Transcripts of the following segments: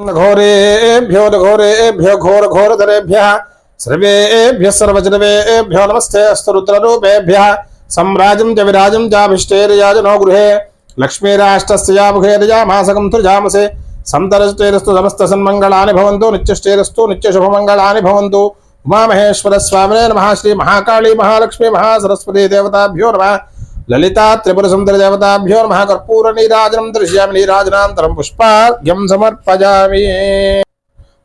घोरेभ्यो घोरेभ्यो घोर घोरधरेभ्यः सर्वेभ्यः सर्वजनवेभ्यो नमस्ते अस्तु रुद्ररूपेभ्यः सम्राजं च विराजं चाभिष्टेर्याजनो गृहे लक्ष्मीराष्ट्रस्य मुखे रजामासकं तुर्जामसे संतरष्टेरस्तु समस्तसन्मङ्गलानि भवन्तु नित्यष्टेरस्तु नित्यशुभमङ्गलानि भवन्तु उमामहेश्वरस्वामिने नमः श्री महाकाली महालक्ष्मी महासरस्वती देवताभ्यो नमः ललिता त्रिपुर सुंदर देवताभ्यो नमः कर्पूर नीराजनं दर्शयामि नीराजनान्तरं पुष्पार्घ्यं समर्पयामि।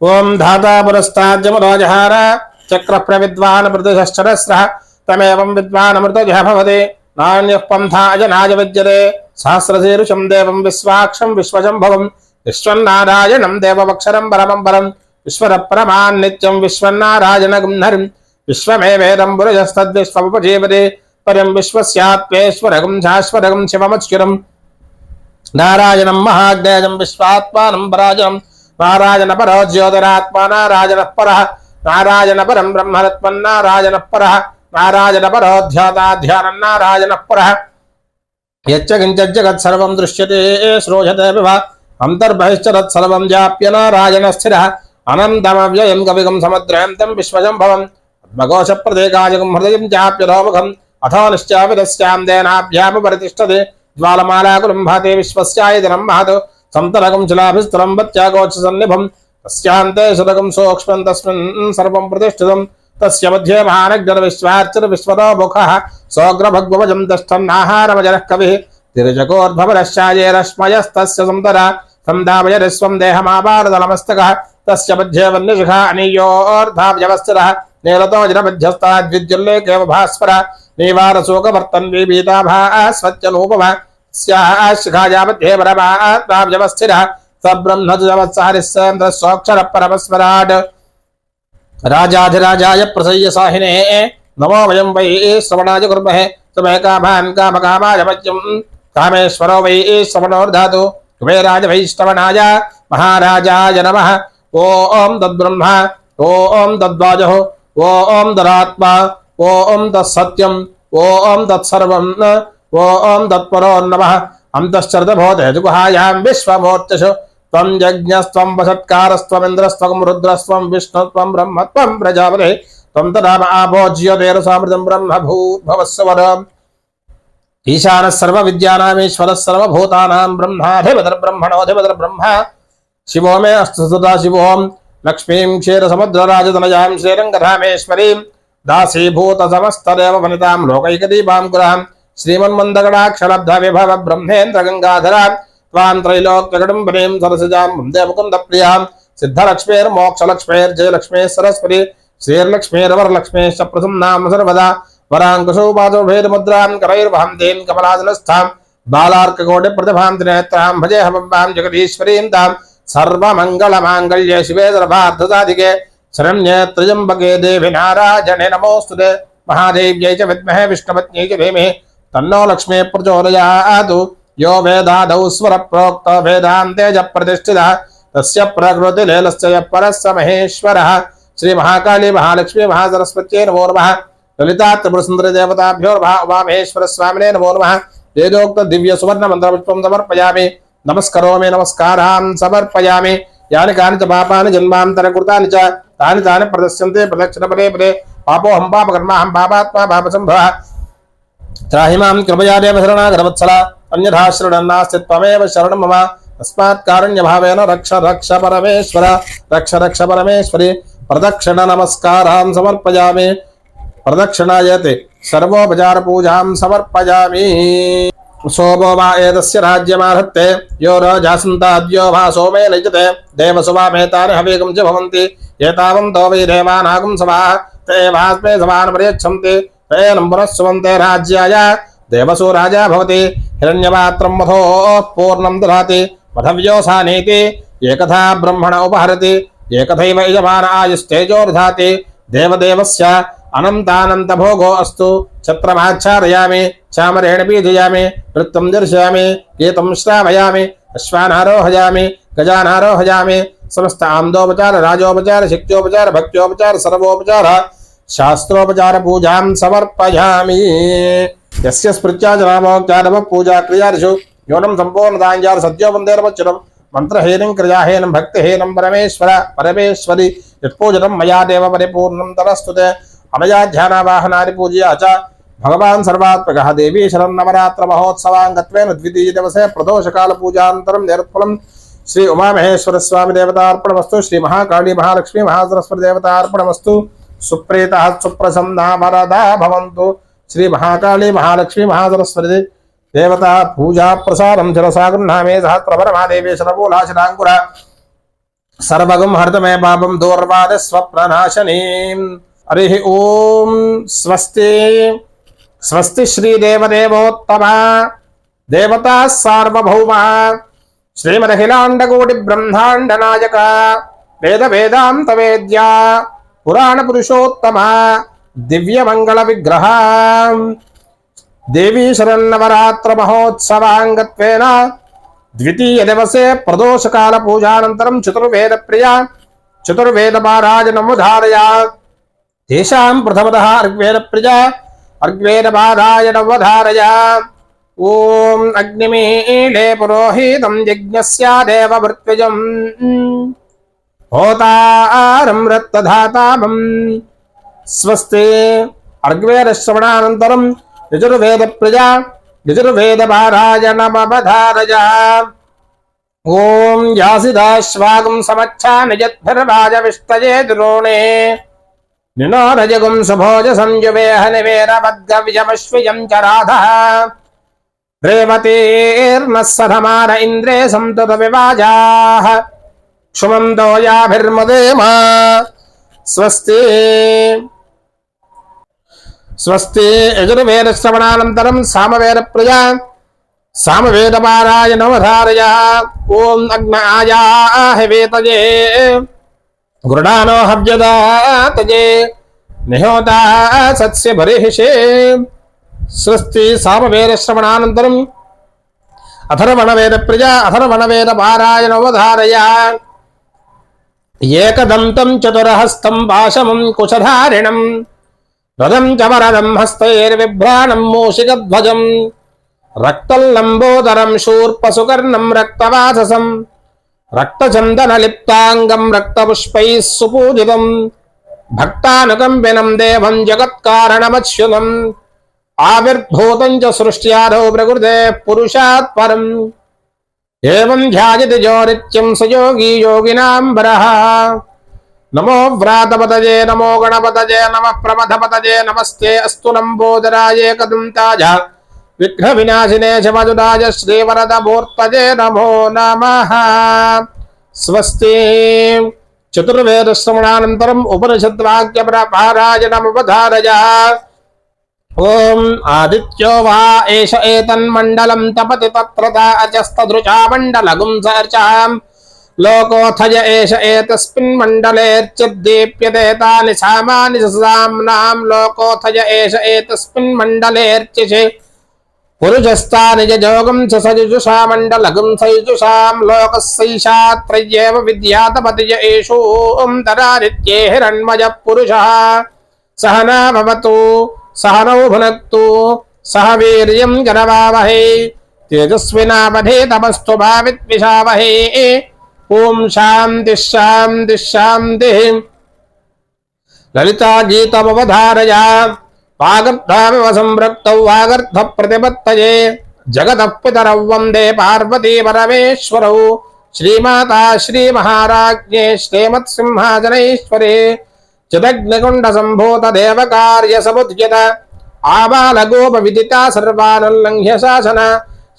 ओम धाता पुरस्ताद्यमराजहार चक्र प्रविद्वान् मृतश्चरस्रः तमेवं विद्वान् अमृतजः भवति नान्यः पन्था अजनाय विद्यते सहस्रशीर्षं देवं विश्वाक्षं विश्वजम्भवं विश्वन्नारायणं देवमक्षरं परमं परं विश्वरपरमान् नित्यं विश्वन्नारायणगं हरिं विश्वमेवेदं पुरुषस्तद्विश्वमुपजीवते परं विश्वस्यात्मेश्वरगं शाश्वतगं शिवमच्युतं नारायणं महाज्ञेयं विश्वात्मानं पराजनं नारायण परो ज्योतिरात्मा नारायणः परः नारायण परं ब्रह्मरत्मन् नारायणः परः नारायण परो ध्याताध्यानं नारायणः परः यच्च किञ्चित् जगत् सर्वं दृश्यते श्रोयते विवा अन्तर्बहिश्चरत् सर्वं जाप्य नारायणः स्थिरः अनन्तमव्ययं कविगं समुद्रयन्तं विश्वजम्भवं पद्मघोषप्रदेकाजगं हृदयं चाप्यधोमुखम् अथो निश्चाविदस्यां देनाभ्यामुपरितिष्ठते ज्वालमालाकुलं भाते विश्वस्यायतनं महत् संतरकं शिलाभिस्तरं वत्यागोचसन्निभं तस्यान्ते शतकं सूक्ष्मं तस्मिन् सर्वं प्रतिष्ठितं तस्य मध्ये महानग्नविश्वार्चन विश्वतोमुखः सोऽग्रभग्वभजं तिष्ठन्नाहारमजरः कविः तिर्यकोद्भवरश्चायेरश्मयस्तस्य संतरा संधावयरिस्वं देहमापारदलमस्तकः तस्य मध्ये वन्यशिखा अनीयोर्धाव्यवस्थितः नीलतोजनमध्यस्ताद्विद्युल्लेखेव भास्वरः नीवारशोकवर्तन्वीपीताभास्वत्यनूपमः स्याशिखाया मध्ये परमात्माव्यवस्थितः सब्रह्मजवत्सहरिस्सेन्द्रस्वक्षरः परमस्वराट् राजाधिराजाय प्रसय्यसाहिने नमो वयं वै श्रवणाय कुर्महे समय कामान् कामकामाय मह्यं कामेश्वरो वै श्रवणोर्धातु कुबेराय वै श्रवणाय महाराजाय नमः। ओम तद्ब्रह्मा ओम तद्वाजः ओम तदात्मा ओम तत्सत्यम् ओम तत्सर्वम् ओम तत्परो नमः। अन्तश्चरतभूतहेतुगुहायां विश्वमूर्तिषु त्वं यज्ञस्त्वं वसत्कारस्त्वमिन्द्रस्त्वं रुद्रस्त्वं विष्णुस्त्वं ब्रह्मत्वं प्रजापतिः त्वं तदाम आभोज्योतेरसामृतं ब्रह्मभूर्भुवस्सुवरम् ईशानः सर्वविद्यानामीश्वरः सर्वभूतानां ब्रह्माधिपतिर्ब्रह्मणोऽधिपतिर्ब्रह्मा शिवो मे अस्तु सदा शिवों लक्ष्मीं क्षीरसमुद्रराजतनयां श्रीरङ्गधामेश्वरीं दासीभूतसमस्तदेव वनितां लोकैकदीपां गुरां श्रीमन्मन्दगणाक्षलब्धविभव ब्रह्मेन्द्र गंगाधरां त्वां त्रैलोक्यकुटुम्बिनीं सरसिजां वन्दे मुकुन्दप्रियां सिद्धलक्ष्मीर्मोक्षलक्ष्मीर्जयलक्ष्मीः सरस्वती श्रीर्लक्ष्मीर्वरलक्ष्मीश्च प्रसन्नां सर्वदा वराङ्कुशोपादोभेदमुद्रां करैर्वहन्तीं कमलादनस्थां बालार्ककोटिप्रतिभां त्रिनेत्रां भजे हवम्बां जगदीश्वरीं तां सर्वमङ्गलमाङ्गल्ये शिवे सर्वार्थसाधिके शरण्ये त्र्यम्बके देवी नारायणे नमोऽस्तुते महादेव्यै च विद्महे विष्णुपत्न्यै च धीमहि तन्नो लक्ष्मी प्रचोदयात्। यो वेदादौ स्वरप्रोक्तो वेदान्ते च प्रतिष्ठितः तस्य प्रकृतिलीलस्य यः परः स महेश्वरः। श्री महाकाली महालक्ष्मी महासरस्वत्यै नमो नमः। ललिता त्रिपुरसुन्दरी देवताभ्यो नमः। उमामहेश्वरस्वामिने नमो नमः। वेदोक्त दिव्य सुवर्ण मंत्रपुष्पं समर्पयामि नमस्करोमि नमस्कारान् समर्पयामि। यानि कानि च पापानि जन्मान्तरकृतानि च तानि तानि प्रदस्यन्ते प्रदक्षिणपदे पदे पापोऽहं पापकर्माहं पापात्मा पापसम्भवः त्राहि मां कृपया देव शरणागतवत्सला अन्यथा शरणं नास्ति त्वमेव शरणं मम तस्मात् कारुण्यभावेन रक्ष रक्ष परमेश्वर रक्ष रक्ष परमेश्वरी। प्रदक्षिण नमस्कारान् समर्पयामि प्रदक्षिणायते सर्वोपचार पूजां समर्पयामि। सोमो वा एतस्य राज्यमाहत्ते यो राजासन्ताद्यो वा सोमे लज्जते देवसुवामेतानि हवेगं च भवन्ति एतावन्तो वै देवानागं सभाः ते वास्मे सभान् प्रयच्छन्ति तेन पुनः सुवन्ते राज्याय देवसु राजा भवति हिरण्यपात्रं मथोः पूर्णं दधाति मथव्योऽसानीति एकथा ब्रह्मण उपहरति एकथैव यजमान आयुस्तेजो दधाति देवदेवस्य अनंतानंत भोगो अस्तु छत्रमाच्छादयामि चामरेण पीजयामि वृत्तं दर्शयामि गीतं श्रावयामि अश्वानारोहयामि गजानारोहयामि समस्त आम्दोपचार राजोपचार शक्त्योपचार भक्त्योपचार सर्वोपचार शास्त्रोपचार पूजां समर्पयामि। यस्य स्मृत्या च नामोच्चारः पूजा क्रियादिषु न्यूनं सम्पूर्णताञ्जाल सद्यो वन्देरमच्युतं మంత్రహీనం క్రియాహీనం భక్తిహీనం పరమేశ్వర పరమేశ్వరి యత్పూజనం మయా దేవ పరిపూర్ణం తరస్తుతే అనయా ధ్యానవాహనాని పూజ్య చ భగవాన్ సర్వాత్మకః దేవీ శరన్నవరాత్ర మహోత్సవాంగత్వేన ద్వితీయ దివసే ప్రదోషకాల పూజానంతరం నిరుత్పలం శ్రీ ఉమామహేశ్వర స్వామి దేవతార్పణమస్తు శ్రీ మహాకాళీ మహాలక్ష్మీ మహాసరస్వతి దేవతార్పణమస్తు సుప్రీత సుప్రసన్నా వరదా భవంతు శ్రీ మహాకాళీ మహాలక్ష్మీ మహాసరస్వతి దేవతా పూజా ప్రసాదం జలసాగృహామే సహస్రవరమాదేవీ శరమూలాశనాంకుర సర్వగం హరితమే పాపం దూర్వాద స్వప్ననాశనీం హరి ఓం స్వస్తి స్వస్తి శ్రీదేవదేవోత్తమ దేవతా సార్వభౌమ శ్రీమదఖిలాండకోటి బ్రహ్మాండ నాయక వేద వేదాంత వేద్య పురాణ పురుషోత్తమ దివ్యమంగళ విగ్రహ దేవీ శరన్నవరాత్ర మహోత్సవాంగత్వేన ద్వితీయ దివసే ప్రదోషకాల పూజానంతరం చతుర్వేద ప్రియ చతుర్వేద పారాయణముధారయ తేషాం ప్రథమతః ఋగ్వేద ప్రియ ఋగ్వేద పారాయణముధారయ ఓం అగ్నిమీళే పురోహితం యజ్ఞస్య దేవభృత్విజం హోతారం రక్తధాతామం స్వస్తి ఋగ్వేద శ్రవణానంతరం యజుర్వేద ప్రియ యజుర్వేద పారాయణమవధారయ ఓం యాసిదాశ్వాగం సమచ్ఛామి యద్భిర్వాజవిష్టయే ద్రోణే నినారజగం సుభోజ సంయువేహ నివేరవద్గవ్యమశ్వియం చ రాధః రేవతీర్నః సధమాన ఇంద్రే సంతుత వివాజాః క్షుమంతో యాభిర్ముదేమ స్వస్తి స్వస్తి యజుర్వేద శ్రవణానంతరం సామవేద ప్రియ సామవేద పారాయణమధారయ ఓం అగ్నాయాహవేతజే గృడానో హవ్యదాతజే నిహోతా సత్స్య బరిహిషే స్వస్తి సామవేద శ్రవణానంతరం అథర్వణవేద ప్రియ అథర్వణవేద పారాయణమధారయ ఏకదంతం చతురహస్తం పాశమం కుశధారిణం రథం చ వరదం హస్తైర్విభ్రాణం మూషికధ్వజం రక్తల్లంబోదరం శూర్పసుకర్ణం రక్తవాససం రక్తచందనలిప్తాంగం రక్తపుష్పైః సుపూజితం భక్తానుకంపినం దేవం జగత్కారణమచ్యుతం ఆవిర్భూతం చ సృష్ట్యాదౌ ప్రకృతేః పురుషాత్ పరం ఏవం ధ్యాయతి జోనిత్యం సయోగి యోగినాం వరః నమో వ్రాతపతజే నమో గణపతజే నమః ప్రమథపతజే నమస్తే అస్తు లంబోదరాయ కదంతాయ విఘ్న వినాశినే శమజుదాయ శ్రీవరద మూర్తజే నమో నమః స్వస్తి చతుర్వేద శ్రవణానంతరం ఉపనిషద్వాక్య పారాయణమవధారయ ఓం ఆదిత్యో వా ఏష ఏతన్మండలం తపతి తత్రతా అజస్తదృచా మండలగుం సర్చాం లోకోథయ ఏష ఏతస్మిన్మండలేర్చిద్దీప్యతే తాని సామాని సామ్నాం లోకోథయ ఏష ఏతస్మిన్మండలేర్చిషే పురుషస్థాని జోగం చ సజుషా మండలగుం సయుజుషాం లోకస్సైషాత్రయ్యేవ విద్యాతపతియ ఏషోంతరాదిత్యే హిరణ్మయ పురుషః సహనా భవతు సహనౌ భునక్తు సహ వీర్యం కరవావహై తేజస్వినావధీతమస్తు మా విద్విషావహై ఓం శాంతి శాంతి శాంతి లలితా గీతమవధారయ వాగర్ధామివ సంపృక్తౌ వాగర్ధ ప్రతిపత్తయే జగతః పితరౌ వందే పార్వతీ పరమేశ్వరౌ శ్రీమాతా శ్రీమహారాజ్ఞే శ్రీమత్సింహాసనైశ్వరే చిదగ్నికుండ సంభూత దేవకార్య సముద్యత ఆబాలగోప విదితా సర్వానుల్లంఘ్య శాసన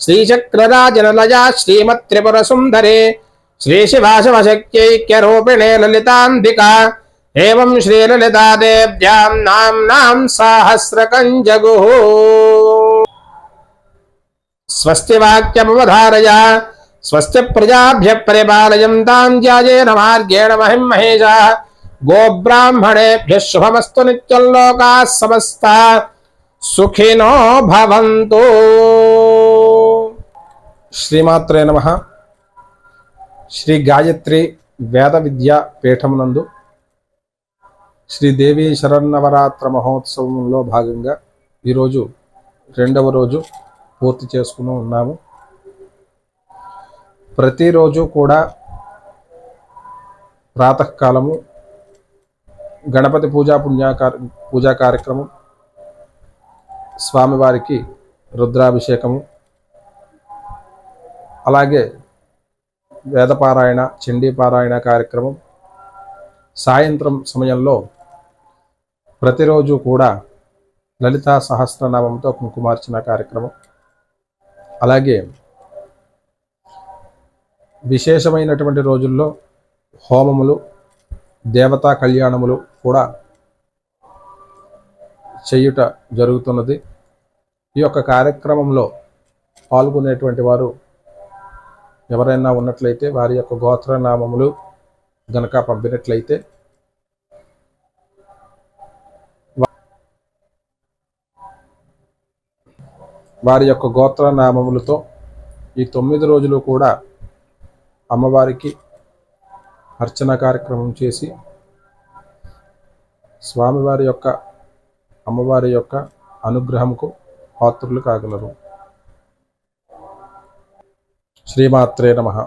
శ్రీచక్రరాజనలయా శ్రీమత్రిపుర సుందరే శ్రీశివాశివశక్త్యైక్యరూపిణే లలితాంబికా ఏవం శ్రీలలితాదేవ్యాం నామ్నాం సాహస్రకం జగుః స్వస్తి వాక్యమవధారయ స్వస్తి ప్రజాభ్యః పరిపాలయంతాం ధ్యాయేన మార్గేణ మహిం మహేషాః గోబ్రాహ్మణేభ్యః శుభమస్తు నిత్యం లోకాః సమస్తాః సుఖినో భవంతు. శ్రీమాత్రే నమః. శ్రీ గాయత్రి వేద విద్యా పీఠమునందు శ్రీదేవి శరన్నవరాత్ర మహోత్సవంలో భాగంగా ఈరోజు రెండవ రోజు పూర్తి చేసుకుని ఉన్నాము. ప్రతిరోజు కూడా ప్రాతకాలము గణపతి పూజా కార్యక్రమం, స్వామివారికి రుద్రాభిషేకము, అలాగే వేదపారాయణ, చండీపారాయణ కార్యక్రమం, సాయంత్రం సమయంలో ప్రతిరోజు కూడా లలితా సహస్రనామంతో కుంకుమార్చన కార్యక్రమం, అలాగే విశేషమైనటువంటి రోజుల్లో హోమములు, దేవతా కళ్యాణములు కూడా చేయుట జరుగుతున్నది. ఈ యొక్క కార్యక్రమంలో పాల్గొనేటువంటి వారు ఎవరైనా ఉన్నట్లయితే వారి యొక్క గోత్రనామములు గనక పంపినట్లయితే వారి యొక్క గోత్రనామములతో ఈ 9 రోజులు కూడా అమ్మవారికి అర్చన కార్యక్రమం చేసి స్వామివారి యొక్క అమ్మవారి యొక్క అనుగ్రహంకు పాత్రులు కాగలరు. శ్రీమాత్రే నమః.